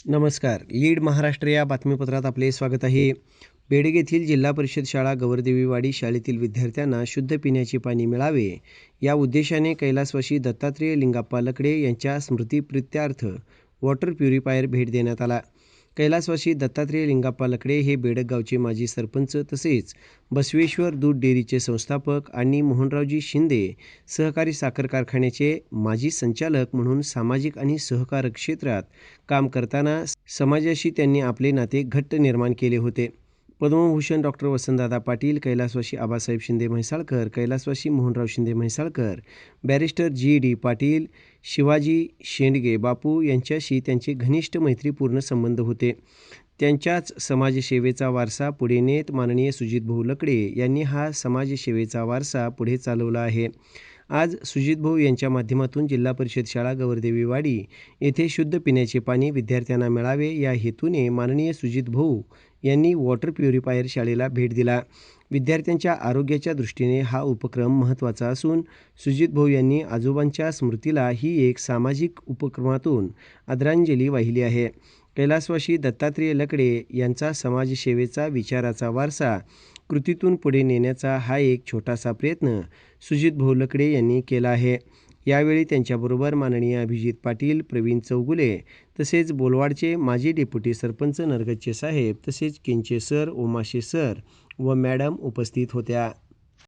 नमस्कार. लीड महाराष्ट्र या बातमीपत्रात आपले स्वागत आहे. बेडग येथील जिल्हा परिषद शाळा गवरदेवीवाडी शाळेतील विद्यार्थ्यांना शुद्ध पिण्याचे पाणी मिळावे या उद्देशाने कैलासवासी दत्तात्रेय लिंगाप्पा लकडे यांच्या स्मृतिप्रित्यर्थ वॉटर प्युरिफायर भेट देण्यात आला. कैलासवासी दत्तात्रेय लिंगाप्पा लकडे हे बेडग गावचे माजी सरपंच तसेच बसवेश्वर दूध डेअरीचे संस्थापक आणि मोहनरावजी शिंदे सहकारी साखर कारखान्याचे माजी संचालक म्हणून सामाजिक आणि सहकार क्षेत्रात काम करताना समाजाशी त्यांनी आपले नाते घट्ट निर्माण केले होते. पद्मभूषण डॉक्टर वसंतदादा पाटील, कैलासवासी आबासाहेब शिंदे म्हैसाळकर, कैलासवासी मोहनराव शिंदे म्हैसाळकर, बॅरिस्टर जी.डी. पाटील, शिवाजी शेंडगे बापू यांच्याशी त्यांचे घनिष्ठ मैत्रीपूर्ण संबंध होते. त्यांच्याच समाजसेवेचा वारसा पुढे नेत माननीय सुजितभाऊ लकडे यांनी हा समाजसेवेचा वारसा पुढे चालवला आहे. आज सुजितभाऊ यांच्या माध्यमातून जिल्हा परिषद शाळा गवरदेवीवाडी येथे शुद्ध पिण्याचे पाणी विद्यार्थ्यांना मिळावे या हेतूने माननीय सुजितभाऊ यांनी वॉटर प्युरिफायर शाळेला भेट दिला. विद्यार्थ्यांच्या आरोग्याच्या दृष्टीने हा उपक्रम महत्त्वाचा असून सुजितभाऊ यांनी आजोबांच्या स्मृतीला ही एक सामाजिक उपक्रमातून आदरांजली वाहिली आहे. कैलासवासी दत्तात्रेय लकडे यांचा समाजसेवेचा विचाराचा वारसा कृतीतून पुढे नेण्याचा हा एक छोटासा प्रयत्न सुजितभाऊ लकडे यांनी केला आहे. यावेळी त्यांच्याबरोबर माननीय अभिजित पाटील, प्रवीण चौगुले तसेच बोलवाडचे माजी डेप्युटी सरपंच नरगच्चे साहेब तसेच केंचे सर, ओमाशे सर व मॅडम उपस्थित होत्या.